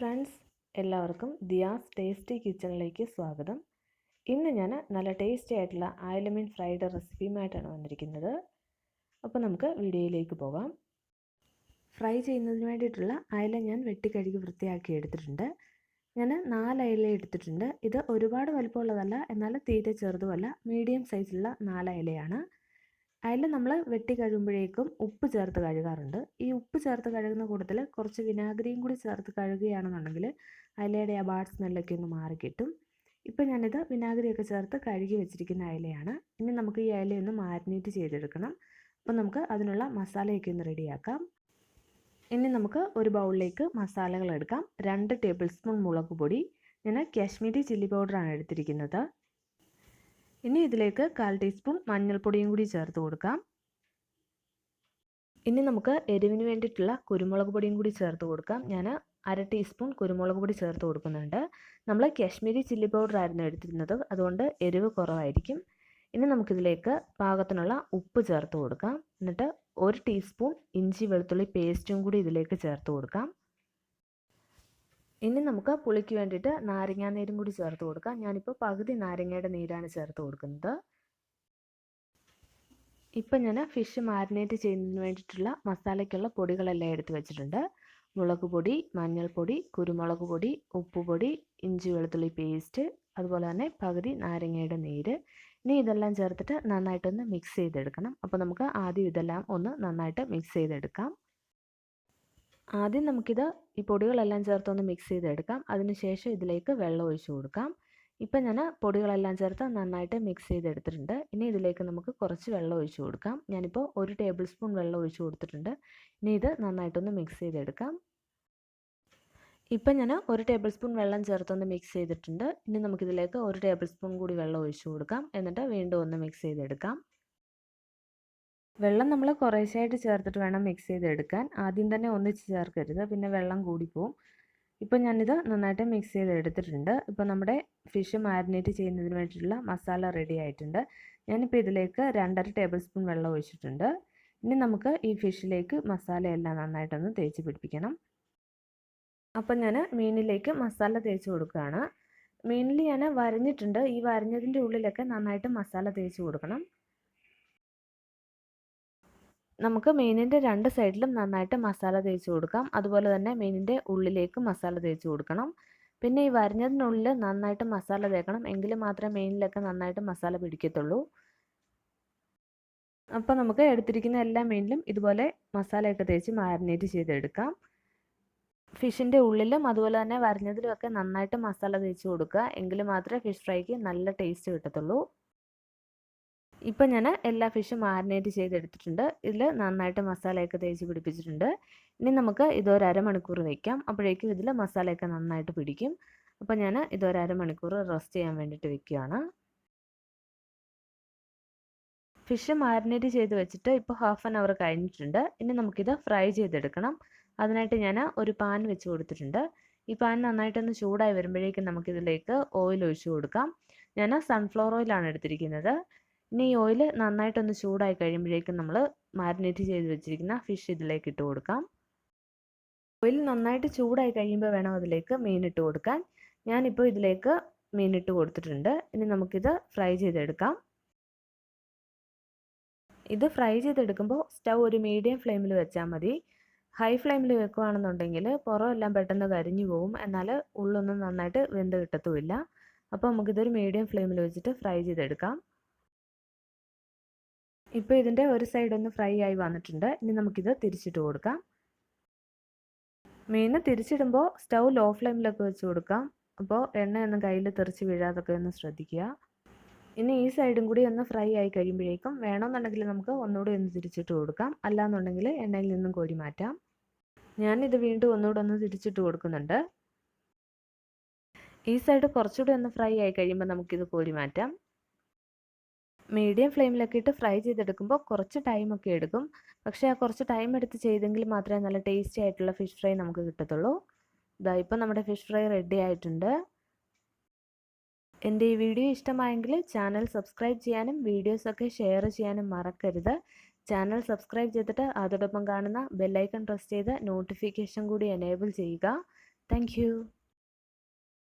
Friends, എല്ലാവർക്കും Diaz tasty കിച്ചണിലേക്ക് സ്വാഗതം. ഇന്ന് ഞാൻ നല്ല ടേസ്റ്റി ആയിട്ടുള്ള അയലമീൻ ഫ്രൈഡ് റെസിപ്പിയുമായിട്ടാണ് വന്നിരിക്കുന്നത്. അപ്പോൾ നമുക്ക് വീഡിയോയിലേക്ക് പോകാം. ഫ്രൈ ചെയ്യുന്നതിന് വേണ്ടിയിട്ടുള്ള അയല ഞാൻ വെട്ടിക്കഴുകി വൃത്തിയാക്കി എടുത്തിട്ടുണ്ട്. ഞാൻ 4 അയല എടുത്തിട്ടുണ്ട്. ഇത് ഒരുപാട് വലുപ്പമുള്ളതല്ല, എന്നാൽ തീരെ ചെറുതുമല്ല, മീഡിയം സൈസിലുള്ള 4 അയലയാണ്. അയല നമ്മൾ വെട്ടി കഴുകുമ്പോഴേക്കും ഉപ്പ് ചേർത്ത് കഴുകാറുണ്ട്. ഈ ഉപ്പ് ചേർത്ത് കഴുകുന്ന കൂട്ടത്തിൽ കുറച്ച് വിനാഗിരിയും കൂടി ചേർത്ത് കഴുകുകയാണെന്നുണ്ടെങ്കിൽ അയലയുടെ ആ ബാഡ് സ്മെല്ലൊക്കെ ഒന്ന് മാറിക്കിട്ടും. ഇപ്പം ഞാനിത് വിനാഗിരിയൊക്കെ ചേർത്ത് കഴുകി വെച്ചിരിക്കുന്ന അയലയാണ്. ഇനി നമുക്ക് ഈ അയലയൊന്ന് മാരിനേറ്റ് ചെയ്തെടുക്കണം. അപ്പം നമുക്ക് അതിനുള്ള മസാലയൊക്കെ ഒന്ന് റെഡിയാക്കാം. ഇനി നമുക്ക് ഒരു ബൗളിലേക്ക് മസാലകൾ എടുക്കാം. 2 ടേബിൾ സ്പൂൺ മുളക് പൊടി, ഞാൻ കാശ്മീരി ചില്ലി പൗഡറാണ് എടുത്തിരിക്കുന്നത്. ഇനി ഇതിലേക്ക് 1/4 ടീസ്പൂൺ മഞ്ഞൾപ്പൊടിയും കൂടി ചേർത്ത് കൊടുക്കാം. ഇനി നമുക്ക് എരിവിന് വേണ്ടിയിട്ടുള്ള കുരുമുളക് പൊടിയും കൂടി ചേർത്ത് കൊടുക്കാം. ഞാൻ 1/2 ടീസ്പൂൺ കുരുമുളക് പൊടി ചേർത്ത് കൊടുക്കുന്നുണ്ട്. നമ്മൾ കാശ്മീരി ചില്ലി പൗഡർ ആയിരുന്നു എടുത്തിരുന്നത്, അതുകൊണ്ട് എരിവ് കുറവായിരിക്കും. ഇനി നമുക്കിതിലേക്ക് പാകത്തിനുള്ള ഉപ്പ് ചേർത്ത് കൊടുക്കാം. എന്നിട്ട് 1 ടീസ്പൂൺ ഇഞ്ചി വെളുത്തുള്ളി പേസ്റ്റും കൂടി ഇതിലേക്ക് ചേർത്ത് കൊടുക്കാം. ഇനി നമുക്ക് പുളിക്ക് വേണ്ടിയിട്ട് നാരങ്ങാനീരും കൂടി ചേർത്ത് കൊടുക്കാം. ഞാനിപ്പോൾ പകുതി നാരങ്ങയുടെ നീരാണ് ചേർത്ത് കൊടുക്കുന്നത്. ഇപ്പം ഞാൻ ഫിഷ് മാരിനേറ്റ് ചെയ്യുന്നതിന് വേണ്ടിയിട്ടുള്ള മസാലയ്ക്കുള്ള പൊടികളെല്ലാം എടുത്ത് വെച്ചിട്ടുണ്ട്. മുളക് പൊടി, മഞ്ഞൾപ്പൊടി, കുരുമുളക് പൊടി, ഉപ്പുപൊടി, ഇഞ്ചി വെളുത്തുള്ളി പേസ്റ്റ്, അതുപോലെ തന്നെ പകുതി നാരങ്ങയുടെ നീര്. ഇനി ഇതെല്ലാം ചേർത്തിട്ട് നന്നായിട്ടൊന്ന് മിക്സ് ചെയ്തെടുക്കണം. അപ്പോൾ നമുക്ക് ആദ്യം ഇതെല്ലാം ഒന്ന് നന്നായിട്ട് മിക്സ് ചെയ്തെടുക്കാം. ആദ്യം നമുക്കിത് ഈ പൊടികളെല്ലാം ചേർത്തൊന്ന് മിക്സ് ചെയ്തെടുക്കാം. അതിനുശേഷം ഇതിലേക്ക് വെള്ളം ഒഴിച്ചു കൊടുക്കാം. ഇപ്പം ഞാൻ പൊടികളെല്ലാം ചേർത്ത് നന്നായിട്ട് മിക്സ് ചെയ്തെടുത്തിട്ടുണ്ട്. ഇനി ഇതിലേക്ക് നമുക്ക് കുറച്ച് വെള്ളം ഒഴിച്ചു കൊടുക്കാം. ഞാനിപ്പോൾ 1 ടേബിൾ സ്പൂൺ വെള്ളം ഒഴിച്ചു കൊടുത്തിട്ടുണ്ട്. ഇനി ഇത് നന്നായിട്ടൊന്ന് മിക്സ് ചെയ്തെടുക്കാം. ഇപ്പം ഞാൻ 1 ടേബിൾ സ്പൂൺ വെള്ളം ചേർത്തൊന്ന് മിക്സ് ചെയ്തിട്ടുണ്ട്. ഇനി നമുക്കിതിലേക്ക് 1 ടേബിൾ സ്പൂൺ കൂടി വെള്ളം ഒഴിച്ചു കൊടുക്കാം. എന്നിട്ട് വീണ്ടും ഒന്ന് മിക്സ് ചെയ്തെടുക്കാം. വെള്ളം നമ്മൾ കുറേശ്ശായിട്ട് ചേർത്തിട്ട് വേണം മിക്സ് ചെയ്തെടുക്കാൻ. ആദ്യം തന്നെ ഒന്നിച്ച് ചേർക്കരുത്, പിന്നെ വെള്ളം കൂടിപ്പോവും. ഇപ്പം ഞാനിത് നന്നായിട്ട് മിക്സ് ചെയ്തെടുത്തിട്ടുണ്ട്. ഇപ്പോൾ നമ്മുടെ ഫിഷ് മാരിനേറ്റ് ചെയ്യുന്നതിന് വേണ്ടിയിട്ടുള്ള മസാല റെഡി ആയിട്ടുണ്ട്. ഞാനിപ്പോൾ ഇതിലേക്ക് 2.5 ടേബിൾ സ്പൂൺ വെള്ളം ഒഴിച്ചിട്ടുണ്ട്. ഇനി നമുക്ക് ഈ ഫിഷിലേക്ക് മസാലയെല്ലാം നന്നായിട്ടൊന്ന് തേച്ച് പിടിപ്പിക്കണം. അപ്പം ഞാൻ മീനിലേക്ക് മസാല തേച്ച് കൊടുക്കുകയാണ്. മീനിൽ ഞാൻ വരഞ്ഞിട്ടുണ്ട്. ഈ വരഞ്ഞതിൻ്റെ ഉള്ളിലൊക്കെ നന്നായിട്ട് മസാല തേച്ച് കൊടുക്കണം. നമുക്ക് മീനിൻ്റെ 2 സൈഡിലും നന്നായിട്ട് മസാല തേച്ച് കൊടുക്കാം. അതുപോലെ തന്നെ മീനിൻ്റെ ഉള്ളിലേക്ക് മസാല തേച്ച് കൊടുക്കണം. പിന്നെ ഈ വരഞ്ഞതിനുള്ളിൽ നന്നായിട്ട് മസാല തേക്കണം, എങ്കിൽ മാത്രമേ മീനിലൊക്കെ നന്നായിട്ട് മസാല പിടിക്കത്തുള്ളൂ. അപ്പോൾ നമുക്ക് എടുത്തിരിക്കുന്ന എല്ലാ മീനിലും ഇതുപോലെ മസാലയൊക്കെ തേച്ച് മാരിനേറ്റ് ചെയ്തെടുക്കാം. ഫിഷിൻ്റെ ഉള്ളിലും അതുപോലെ തന്നെ വരഞ്ഞതിലുമൊക്കെ നന്നായിട്ട് മസാല തേച്ച് കൊടുക്കുക, എങ്കിൽ മാത്രമേ ഫിഷ് ഫ്രൈക്ക് നല്ല ടേസ്റ്റ് കിട്ടത്തുള്ളൂ. ഇപ്പം ഞാൻ എല്ലാ ഫിഷും മാരിനേറ്റ് ചെയ്തെടുത്തിട്ടുണ്ട്. ഇതിൽ നന്നായിട്ട് മസാലയൊക്കെ തേച്ച് പിടിപ്പിച്ചിട്ടുണ്ട്. ഇനി നമുക്ക് ഇതൊരു അരമണിക്കൂർ വയ്ക്കാം. അപ്പോഴേക്കും ഇതിൽ മസാലയൊക്കെ നന്നായിട്ട് പിടിക്കും. അപ്പോൾ ഞാൻ ഇതൊരു അരമണിക്കൂർ റെസ്റ്റ് ചെയ്യാൻ വേണ്ടിയിട്ട് വെക്കുകയാണ്. ഫിഷ് മാരിനേറ്റ് ചെയ്ത് വെച്ചിട്ട് ഇപ്പോൾ ½ ആൻ അവർ കഴിഞ്ഞിട്ടുണ്ട്. ഇനി നമുക്കിത് ഫ്രൈ ചെയ്തെടുക്കണം. അതിനായിട്ട് ഞാൻ ഒരു പാൻ വെച്ച് കൊടുത്തിട്ടുണ്ട്. ഈ പാൻ നന്നായിട്ടൊന്ന് ചൂടായി വരുമ്പോഴേക്കും നമുക്കിതിലേക്ക് ഓയിൽ ഒഴിച്ചു കൊടുക്കാം. ഞാൻ സൺഫ്ലവർ ഓയിലാണ് എടുത്തിരിക്കുന്നത്. ഇനി ഈ ഓയിൽ നന്നായിട്ടൊന്ന് ചൂടായി കഴിയുമ്പോഴേക്കും നമ്മൾ മാരിനേറ്റ് ചെയ്ത് വെച്ചിരിക്കുന്ന ഫിഷ് ഇതിലേക്ക് ഇട്ട് കൊടുക്കാം. ഓയിൽ നന്നായിട്ട് ചൂടായി കഴിയുമ്പോൾ വേണം അതിലേക്ക് മീൻ ഇട്ട് കൊടുക്കാൻ. ഞാനിപ്പോൾ ഇതിലേക്ക് മീൻ ഇട്ട് കൊടുത്തിട്ടുണ്ട്. ഇനി നമുക്കിത് ഫ്രൈ ചെയ്തെടുക്കാം. ഇത് ഫ്രൈ ചെയ്തെടുക്കുമ്പോൾ സ്റ്റൗ ഒരു മീഡിയം ഫ്ലെയിമിൽ വെച്ചാൽ മതി. ഹൈ ഫ്ലെയിമിൽ വെക്കുകയാണെന്നുണ്ടെങ്കിൽ പുറമെല്ലാം പെട്ടെന്ന് കരിഞ്ഞു പോകും, എന്നാൽ ഉള്ളൊന്നും നന്നായിട്ട് വെന്ത് കിട്ടത്തുമില്ല. അപ്പോൾ നമുക്കിതൊരു മീഡിയം ഫ്ലെയിമിൽ വെച്ചിട്ട് ഫ്രൈ ചെയ്തെടുക്കാം. ഇപ്പോൾ ഇതിൻ്റെ ഒരു സൈഡ് ഒന്ന് ഫ്രൈ ആയി വന്നിട്ടുണ്ട്. ഇനി നമുക്കിത് തിരിച്ചിട്ട് കൊടുക്കാം. മീൻ തിരിച്ചിടുമ്പോൾ സ്റ്റൗ ലോ ഫ്ലെയിമിലൊക്കെ വെച്ച് കൊടുക്കാം. അപ്പോൾ എണ്ണയൊന്നും കയ്യിൽ തെറിച്ച് വീഴാതൊക്കെ ഒന്ന് ശ്രദ്ധിക്കുക. ഇനി ഈ സൈഡും കൂടി ഒന്ന് ഫ്രൈ ആയി കഴിയുമ്പോഴേക്കും വേണമെന്നുണ്ടെങ്കിൽ നമുക്ക് ഒന്നുകൂടി ഒന്ന് തിരിച്ചിട്ട് കൊടുക്കാം. അല്ലാന്നുണ്ടെങ്കിൽ എണ്ണയിൽ നിന്നും കോരി മാറ്റാം. ഞാനിത് വീണ്ടും ഒന്നുകൂടെ ഒന്ന് തിരിച്ചിട്ട് കൊടുക്കുന്നുണ്ട്. ഈ സൈഡ് കുറച്ചുകൂടി ഒന്ന് ഫ്രൈ ആയി കഴിയുമ്പോൾ നമുക്കിത് കോരി മാറ്റാം. മീഡിയം ഫ്ലെയിമിലൊക്കെ ഇട്ട് ഫ്രൈ ചെയ്തെടുക്കുമ്പോൾ കുറച്ച് ടൈമൊക്കെ എടുക്കും. പക്ഷേ ആ കുറച്ച് ടൈം എടുത്ത് ചെയ്തെങ്കിൽ മാത്രമേ നല്ല ടേസ്റ്റി ആയിട്ടുള്ള ഫിഷ് ഫ്രൈ നമുക്ക് കിട്ടത്തുള്ളൂ. ഇതാ ഇപ്പോൾ നമ്മുടെ ഫിഷ് ഫ്രൈ റെഡി ആയിട്ടുണ്ട്. എൻ്റെ ഈ വീഡിയോ ഇഷ്ടമായെങ്കിൽ ചാനൽ സബ്സ്ക്രൈബ് ചെയ്യാനും വീഡിയോസൊക്കെ ഷെയർ ചെയ്യാനും മറക്കരുത്. ചാനൽ സബ്സ്ക്രൈബ് ചെയ്തിട്ട് അതോടൊപ്പം കാണുന്ന ബെല്ലൈക്കൺ പ്രസ് ചെയ്ത് നോട്ടിഫിക്കേഷൻ കൂടി എനേബിൾ ചെയ്യുക. Thank you.